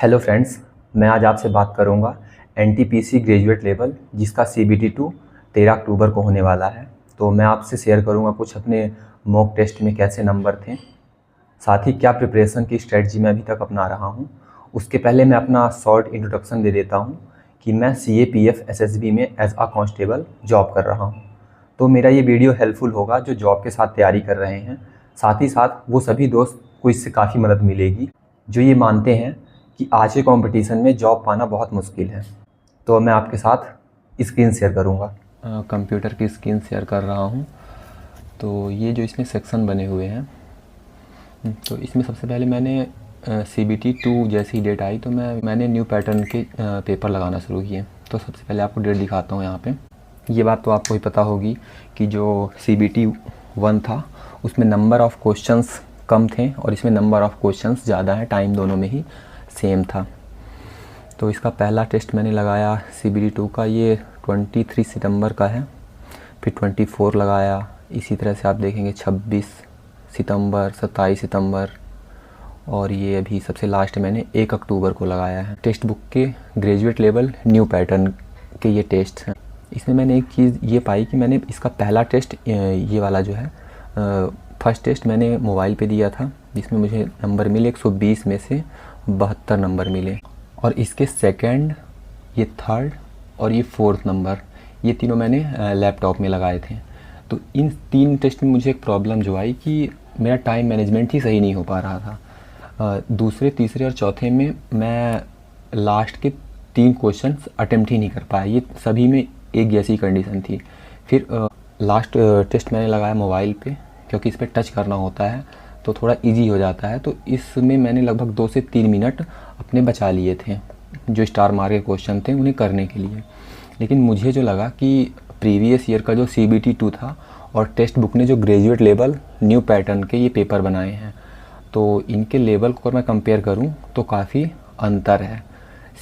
Hello friends, मैं आज आपसे बात करूंगा एनटीपीसी ग्रेजुएट लेवल जिसका सीबीटी 2 13 अक्टूबर को होने वाला है। तो मैं आपसे शेयर करूंगा कुछ अपने मॉक टेस्ट में कैसे नंबर थे, साथ ही क्या प्रिपरेशन की स्ट्रेटजी मैं अभी तक अपना रहा हूं। उसके पहले मैं अपना शॉर्ट इंट्रोडक्शन दे देता हूं कि मैं सीएपीएफ एसएसबी में एज अ कांस्टेबल जॉब कर रहा हूं। तो मेरा ये वीडियो हेल्पफुल होगा जो जॉब के साथ तैयारी कर रहे हैं, साथ ही साथ वो सभी दोस्त को इससे काफ़ी मदद मिलेगी जो ये मानते हैं कि आज के कंपटीशन में जॉब पाना बहुत मुश्किल है। तो मैं आपके साथ स्क्रीन शेयर करूंगा, कंप्यूटर की स्क्रीन शेयर कर रहा हूं। तो ये जो इसमें सेक्शन बने हुए हैं, तो इसमें सबसे पहले मैंने सीबीटी 2 जैसी डेट आई तो मैंने न्यू पैटर्न के पेपर लगाना शुरू किए। तो सबसे पहले आपको डेट दिखाता हूँ यहाँ पे। ये बात तो आपको ही पता होगी कि जो सीबीटी 1 था उसमें नंबर ऑफ़ क्वेश्चंस कम थे और इसमें नंबर ऑफ़ क्वेश्चंस ज़्यादा है, टाइम दोनों में ही सेम था। तो इसका पहला टेस्ट मैंने लगाया सीबीटी 2 का, ये 23 सितंबर का है। फिर 24 लगाया, इसी तरह से आप देखेंगे 26 सितंबर, 27 सितंबर, और ये अभी सबसे लास्ट मैंने 1 अक्टूबर को लगाया है। टेक्स्ट बुक के ग्रेजुएट लेवल न्यू पैटर्न के ये टेस्ट हैं। इसमें मैंने एक चीज़ ये पाई कि मैंने इसका पहला टेस्ट ये वाला जो है फर्स्ट टेस्ट मैंने मोबाइल पे दिया था, जिसमें मुझे नंबर मिले 120 में से 72 नंबर मिले। और इसके सेकंड, ये थर्ड और ये फोर्थ नंबर, ये तीनों मैंने लैपटॉप में लगाए थे। तो इन 3 टेस्ट में मुझे एक प्रॉब्लम जो आई कि मेरा टाइम मैनेजमेंट ही सही नहीं हो पा रहा था। दूसरे, तीसरे और चौथे में मैं लास्ट के 3 क्वेश्चंस अटेम्प्ट ही नहीं कर पाया। ये सभी में एक जैसी कंडीशन थी। फिर लास्ट टेस्ट मैंने लगाया मोबाइल पे, क्योंकि इस पर टच करना होता है तो थोड़ा इजी हो जाता है। तो इसमें मैंने लगभग 2 से 3 मिनट अपने बचा लिए थे जो स्टार मार्क के क्वेश्चन थे उन्हें करने के लिए। लेकिन मुझे जो लगा कि प्रीवियस ईयर का जो सीबीटी 2 था और टेक्स्ट बुक ने जो ग्रेजुएट लेवल न्यू पैटर्न के ये पेपर बनाए हैं, तो इनके लेवल को अगर मैं कंपेयर करूं तो काफ़ी अंतर है।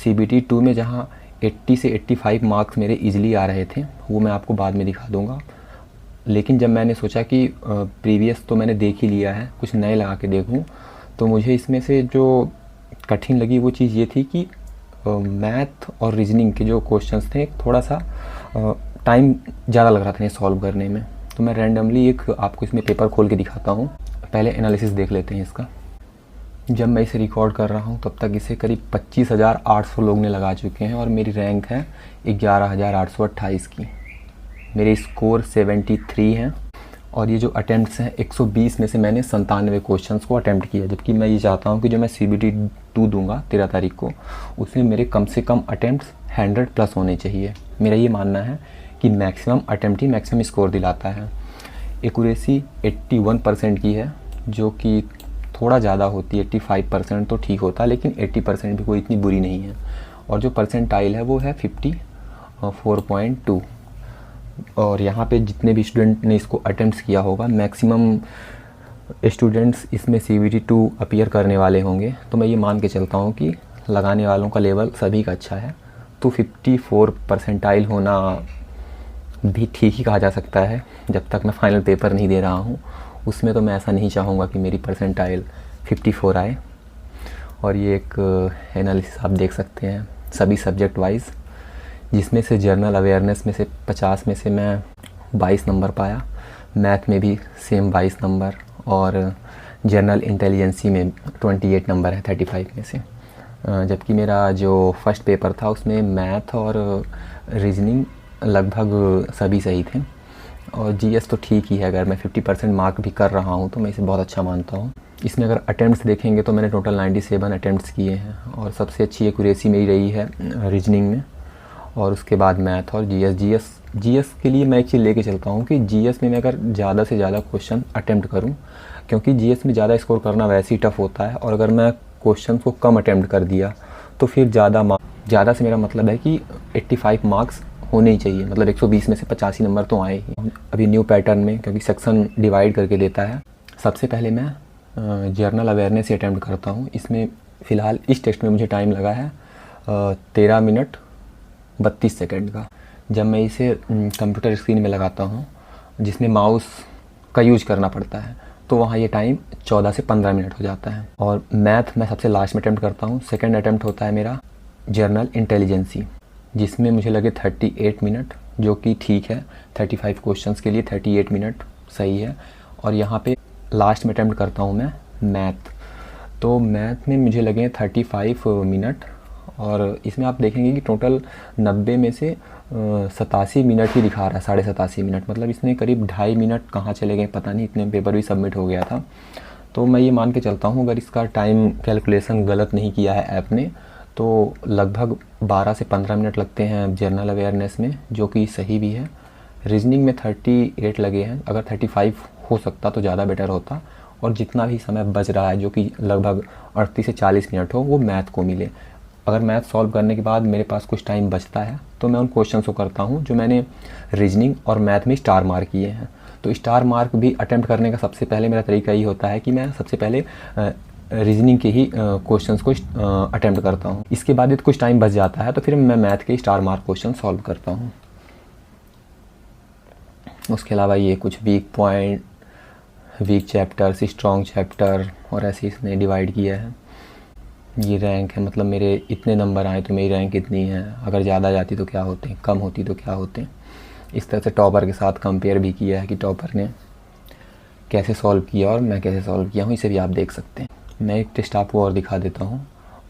सीबीटी 2 में जहां 80 से 85 मार्क्स मेरे इजीली आ रहे थे, वो मैं आपको बाद में दिखा दूंगा। लेकिन जब मैंने सोचा कि प्रीवियस तो मैंने देख ही लिया है, कुछ नए लगा के देखूं, तो मुझे इसमें से जो कठिन लगी वो चीज़ ये थी कि मैथ और रीजनिंग के जो क्वेश्चंस थे थोड़ा सा टाइम ज़्यादा लग रहा था इन्हें सॉल्व करने में। तो मैं रैंडमली एक आपको इसमें पेपर खोल के दिखाता हूँ। पहले एनालिसिस देख लेते हैं इसका। जब मैं इसे रिकॉर्ड कर रहा हूँ तब तक इसे करीब 25,800 लोग ने लगा चुके हैं और मेरी रैंक है 11,828 की। मेरे स्कोर 73 हैं और ये जो अटैम्प्ट्स हैं 120 में से मैंने 97 क्वेश्चंस को अटैम्प्ट किया। जबकि मैं ये चाहता हूँ कि जो मैं सीबीटी 2 दूंगा 13 तारीख को, उसमें मेरे कम से कम अटैम्प्ट्स 100+ होने चाहिए। मेरा ये मानना है कि मैक्सिमम अटैम्प्ट ही मैक्सिमम स्कोर दिलाता है। एक्यूरेसी 81% की है, जो कि थोड़ा ज़्यादा होती है। 85% तो ठीक होता है, लेकिन 80% भी कोई इतनी बुरी नहीं है। और जो परसेंटाइल है वो है 54.2। और यहाँ पे जितने भी स्टूडेंट ने इसको अटेम्प्ट किया होगा, मैक्सिमम स्टूडेंट्स इसमें सीबीटी 2 अपीयर करने वाले होंगे। तो मैं ये मान के चलता हूँ कि लगाने वालों का लेवल सभी का अच्छा है। तो 54 परसेंटाइल होना भी ठीक ही कहा जा सकता है। जब तक मैं फाइनल पेपर नहीं दे रहा हूँ उसमें तो मैं ऐसा नहीं चाहूँगा कि मेरी परसेंटाइल 54 आए। और ये एक एनालिसिस आप देख सकते हैं सभी सब्जेक्ट वाइज, जिसमें से जनरल अवेयरनेस में से 50 में से मैं 22 नंबर पाया, मैथ में भी सेम 22 नंबर, और जनरल इंटेलिजेंसी में 28 नंबर है 35 में से। जबकि मेरा जो फर्स्ट पेपर था उसमें मैथ और रीजनिंग लगभग सभी सही थे, और जीएस तो ठीक ही है। अगर मैं 50% मार्क भी कर रहा हूँ तो मैं इसे बहुत अच्छा मानता हूँ। इसमें अगर अटैम्प्ट्स देखेंगे तो मैंने टोटल 97 अटैम्प्ट्स किए हैं और सबसे अच्छी एक्यूरेसी मेरी रही है रीजनिंग में, और उसके बाद मैथ और जीएस के लिए मैं एक चीज़ लेके चलता हूँ कि जीएस में मैं अगर ज़्यादा से ज़्यादा क्वेश्चन अटैम्प्ट करूँ, क्योंकि जीएस में ज़्यादा स्कोर करना वैसे ही टफ होता है। और अगर मैं क्वेश्चन को कम अटैम्प्ट कर दिया तो फिर ज़्यादा से मेरा मतलब है कि 85 मार्क्स होने ही चाहिए, मतलब 120 में से 85 नंबर तो आए ही। अभी न्यू पैटर्न में क्योंकि सेक्शन डिवाइड करके देता है, सबसे पहले मैं जर्नल अवेयरनेस ही अटैम्प्ट करता हूँ। इसमें फ़िलहाल इस टेस्ट में मुझे टाइम लगा है 13 मिनट 32 सेकंड का। जब मैं इसे कंप्यूटर स्क्रीन में लगाता हूँ जिसमें माउस का यूज करना पड़ता है, तो वहाँ ये टाइम 14 से 15 मिनट हो जाता है। और मैथ मैं सबसे लास्ट में अटैम्प्ट करता हूँ। सेकंड अटैम्प्ट होता है मेरा जर्नल इंटेलिजेंसी, जिसमें मुझे लगे 38 मिनट, जो कि ठीक है। 35 क्वेश्चंस के लिए 38 मिनट सही है। और यहाँ पे लास्ट में अटैम्प्ट करता हूँ मैं मैथ, तो मैथ में मुझे लगे 35 मिनट। और इसमें आप देखेंगे कि टोटल 90 में से 87 मिनट ही दिखा रहा है, 87.5 मिनट। मतलब इसने करीब 2.5 मिनट कहाँ चले गए पता नहीं, इतने पेपर भी सबमिट हो गया था। तो मैं ये मान के चलता हूँ अगर इसका टाइम कैलकुलेशन गलत नहीं किया है ऐप ने, तो लगभग 12 से 15 मिनट लगते हैं जनरल अवेयरनेस में, जो कि सही भी है। रीजनिंग में 38 लगे हैं, अगर 35 हो सकता तो ज़्यादा बेटर होता। और जितना भी समय बच रहा है, जो कि लगभग 38 से 40 मिनट हो, वो मैथ को मिले। अगर मैथ सॉल्व करने के बाद मेरे पास कुछ टाइम बचता है तो मैं उन क्वेश्चंस को करता हूँ जो मैंने रीजनिंग और मैथ में स्टार मार्क किए हैं। तो स्टार मार्क भी अटैम्प्ट करने का सबसे पहले मेरा तरीका ये होता है कि मैं सबसे पहले रीजनिंग के ही क्वेश्चंस को अटैम्प्ट करता हूँ। इसके बाद यदि कुछ टाइम बच जाता है तो फिर मैं मैथ के स्टार मार्क क्वेश्चन सॉल्व करता हूँ। उसके अलावा ये कुछ weak point, weak chapters, strong chapter और ऐसे इसने डिवाइड किया है। ये रैंक है, मतलब मेरे इतने नंबर आए तो मेरी रैंक इतनी है, अगर ज़्यादा जाती तो क्या होते, कम होती तो क्या होते। इस तरह से टॉपर के साथ कंपेयर भी किया है कि टॉपर ने कैसे सॉल्व किया और मैं कैसे सॉल्व किया हूँ, इसे भी आप देख सकते हैं। मैं एक टेस्ट आपको और दिखा देता हूँ।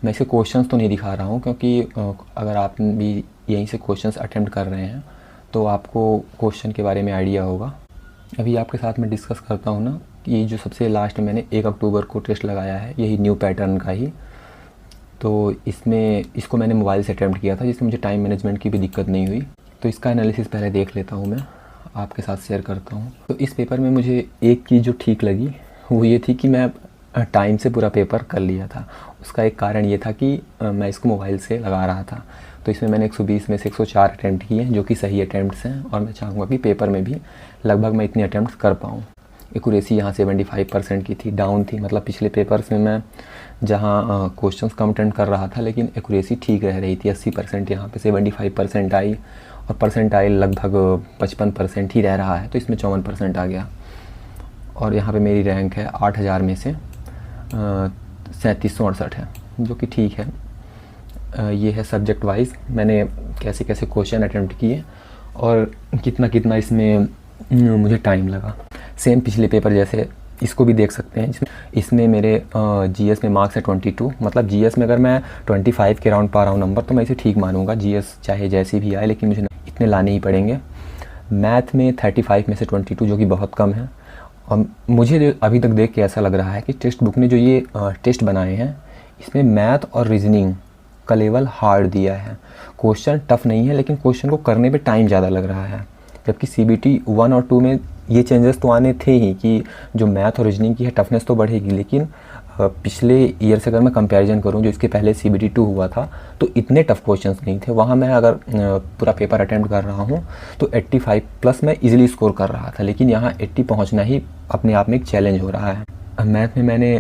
मैं इसे क्वेश्चंस तो नहीं दिखा रहा हूँ, क्योंकि अगर आप भी यहीं से क्वेश्चंस अटेम्प्ट कर रहे हैं तो आपको क्वेश्चन के बारे में आइडिया होगा। अभी आपके साथ मैं डिस्कस करता हूँ ना कि ये जो सबसे लास्ट में मैंने 1 अक्टूबर को टेस्ट लगाया है, यही न्यू पैटर्न का ही। तो इसको मैंने मोबाइल से अटैम्प्ट किया था, जिसमें मुझे टाइम मैनेजमेंट की भी दिक्कत नहीं हुई। तो इसका एनालिसिस पहले देख लेता हूँ, मैं आपके साथ शेयर करता हूँ। तो इस पेपर में मुझे एक चीज़ जो ठीक लगी वो ये थी कि मैं टाइम से पूरा पेपर कर लिया था। उसका एक कारण ये था कि मैं इसको मोबाइल से लगा रहा था। तो इसमें मैंने 120 में से 104 अटैम्प्ट किए, जो कि सही अटैम्प्ट्स हैं। और मैं चाहूँगा कि पेपर में भी लगभग मैं इतने अटैम्प्ट कर पाऊँ। एक्यूरेसी यहाँ 75% की थी, डाउन थी। मतलब पिछले पेपर्स में मैं जहाँ क्वेश्चंस कम अटेम्प्ट कर रहा था लेकिन एक्यूरेसी ठीक रह रही थी, 80%, यहाँ पे 75% आई। और परसेंटाइल लगभग 55% ही रह रहा है, तो इसमें 54% आ गया। और यहाँ पे मेरी रैंक है 8000 में से 3768 है, जो कि ठीक है। ये है सब्जेक्ट वाइज मैंने कैसे कैसे क्वेश्चन अटेम्प्ट किए और कितना कितना इसमें मुझे टाइम लगा। सेम पिछले पेपर जैसे इसको भी देख सकते हैं। इसमें मेरे जीएस में मार्क्स है 22। मतलब जीएस में अगर मैं 25 के राउंड पा रहा हूँ नंबर तो मैं इसे ठीक मानूंगा। जीएस चाहे जैसी भी आए लेकिन मुझे इतने लाने ही पड़ेंगे। मैथ में 35 में से 22, जो कि बहुत कम है। और मुझे अभी तक देख के ऐसा लग रहा है कि टेक्स्ट बुक ने जो ये टेस्ट बनाए हैं इसमें मैथ और रीजनिंग का लेवल हार्ड दिया है। क्वेश्चन टफ नहीं है लेकिन क्वेश्चन को करने पे टाइम ज़्यादा लग रहा है। जबकि CBT 1 और 2 में ये चेंजेस तो आने थे ही कि जो मैथ और रीजनिंग की है टफनेस तो बढ़ेगी, लेकिन पिछले ईयर से अगर मैं कंपैरिजन करूं जो इसके पहले CBT 2 हुआ था तो इतने टफ क्वेश्चंस नहीं थे। वहाँ मैं अगर पूरा पेपर अटेम्प्ट कर रहा हूँ तो 85 प्लस मैं इजीली स्कोर कर रहा था, लेकिन यहाँ 80 पहुँचना ही अपने आप में एक चैलेंज हो रहा है। मैथ में मैंने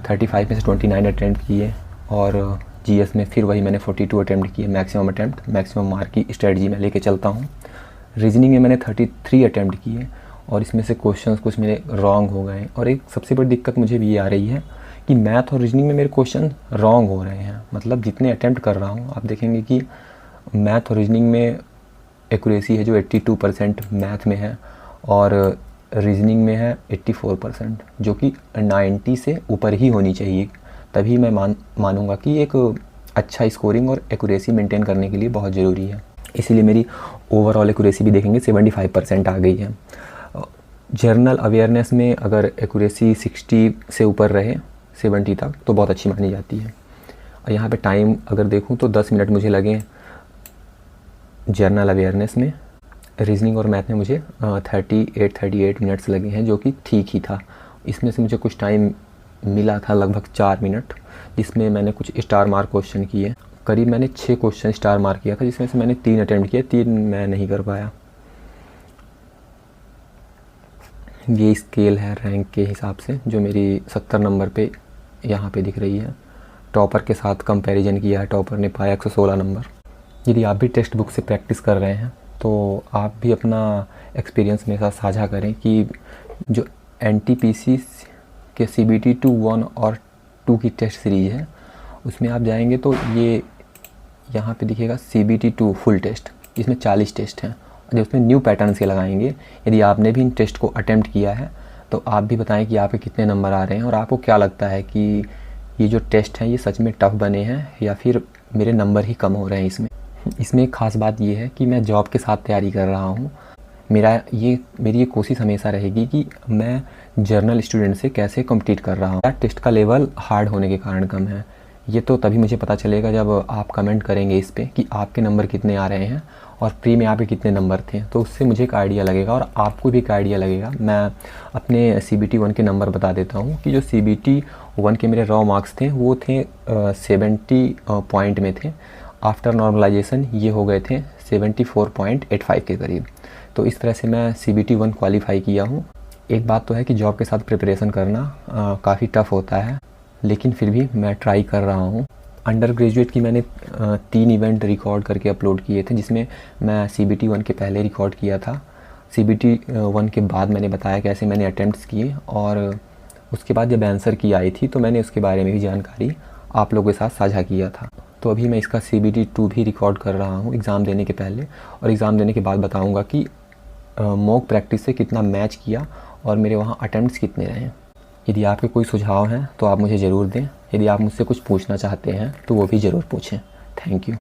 35 में से 29 अटैम्प्ट किए और GS में फिर वही मैंने 42 अटैम्प्ट किए। मैक्सिमम मार्क की स्ट्रेटजी में लेके चलता हूँ। रीजनिंग में मैंने 33 अटैम्प्ट किए और इसमें से क्वेश्चंस कुछ मेरे रॉन्ग हो गए। और एक सबसे बड़ी दिक्कत मुझे भी ये आ रही है कि मैथ और रीजनिंग में मेरे क्वेश्चन रॉन्ग हो रहे हैं। मतलब जितने अटैम्प्ट कर रहा हूँ आप देखेंगे कि मैथ और रीजनिंग में एक्यूरेसी है जो 82% मैथ में है और रीजनिंग में है 84%, जो कि 90 से ऊपर ही होनी चाहिए। तभी मैं मानूंगा कि एक अच्छा स्कोरिंग और एक्यूरेसी मेंटेन करने के लिए बहुत ज़रूरी है। इसीलिए मेरी ओवरऑल एक्यूरेसी भी देखेंगे 75% आ गई है। जर्नल अवेयरनेस में अगर एक्यूरेसी 60 से ऊपर रहे 70 तक तो बहुत अच्छी मानी जाती है। और यहाँ पे टाइम अगर देखूँ तो 10 मिनट मुझे लगे जर्नल अवेयरनेस में। रीजनिंग और मैथ में मुझे 38 मिनट्स लगे हैं, जो कि ठीक ही था। इसमें से मुझे कुछ टाइम मिला था लगभग 4 मिनट, जिसमें मैंने कुछ स्टार मार्क क्वेश्चन किए। करीब मैंने 6 क्वेश्चन स्टार मार्क किया था, जिसमें से मैंने 3 अटेम्प्ट किए, 3 मैं नहीं कर पाया। ये स्केल है रैंक के हिसाब से जो मेरी 70 नंबर पे यहाँ पे दिख रही है। टॉपर के साथ कंपैरिजन किया है, टॉपर ने पाया 116 नंबर। यदि आप भी टेक्स्ट बुक से प्रैक्टिस कर रहे हैं तो आप भी अपना एक्सपीरियंस मेरे साथ साझा करें कि जो NTPC के CBT 2 1 और 2 की टेस्ट सीरीज़ है। उसमें आप जाएंगे तो ये यहाँ पे दिखेगा CBT 2 फुल टेस्ट, इसमें 40 टेस्ट हैं और उसमें न्यू पैटर्न्स के लगाएंगे। यदि आपने भी इन टेस्ट को अटेम्प्ट किया है तो आप भी बताएं कि आपके कितने नंबर आ रहे हैं और आपको क्या लगता है कि ये जो टेस्ट हैं ये सच में टफ़ बने हैं या फिर मेरे नंबर ही कम हो रहे हैं इसमें एक ख़ास बात ये है कि मैं जॉब के साथ तैयारी कर रहा हूँ। मेरी ये कोशिश हमेशा रहेगी कि मैं जर्नल स्टूडेंट से कैसे कम्पीट कर रहा हूँ। टेस्ट का लेवल हार्ड होने के कारण कम है, ये तो तभी मुझे पता चलेगा जब आप कमेंट करेंगे इस पे कि आपके नंबर कितने आ रहे हैं और प्री में आपके कितने नंबर थे, तो उससे मुझे एक आइडिया लगेगा और आपको भी एक आइडिया लगेगा। मैं अपने CBT 1 के नंबर बता देता हूँ कि जो CBT 1 के मेरे रॉ मार्क्स थे वो थे 70 पॉइंट में थे। आफ्टर नॉर्मलाइजेशन ये हो गए थे 74.85 के करीब। तो इस तरह से मैं CBT 1 क्वालिफाई किया हूँ। एक बात तो है कि जॉब के साथ प्रिपरेशन करना काफ़ी टफ़ होता है, लेकिन फिर भी मैं ट्राई कर रहा हूँ। अंडर ग्रेजुएट की मैंने 3 इवेंट रिकॉर्ड करके अपलोड किए थे, जिसमें मैं CBT 1 के पहले रिकॉर्ड किया था। CBT 1 के बाद मैंने बताया कैसे मैंने अटेम्प्ट्स किए और उसके बाद जब आंसर की आई थी तो मैंने उसके बारे में भी जानकारी आप लोगों के साथ साझा किया था। तो अभी मैं इसका CBT 2 भी रिकॉर्ड कर रहा हूँ एग्ज़ाम देने के पहले, और एग्ज़ाम देने के बाद बताऊँगा कि मॉक प्रैक्टिस से कितना मैच किया और मेरे वहाँ अटेम्प्ट्स कितने रहे। यदि आपके कोई सुझाव हैं तो आप मुझे ज़रूर दें। यदि आप मुझसे कुछ पूछना चाहते हैं तो वो भी ज़रूर पूछें। Thank you.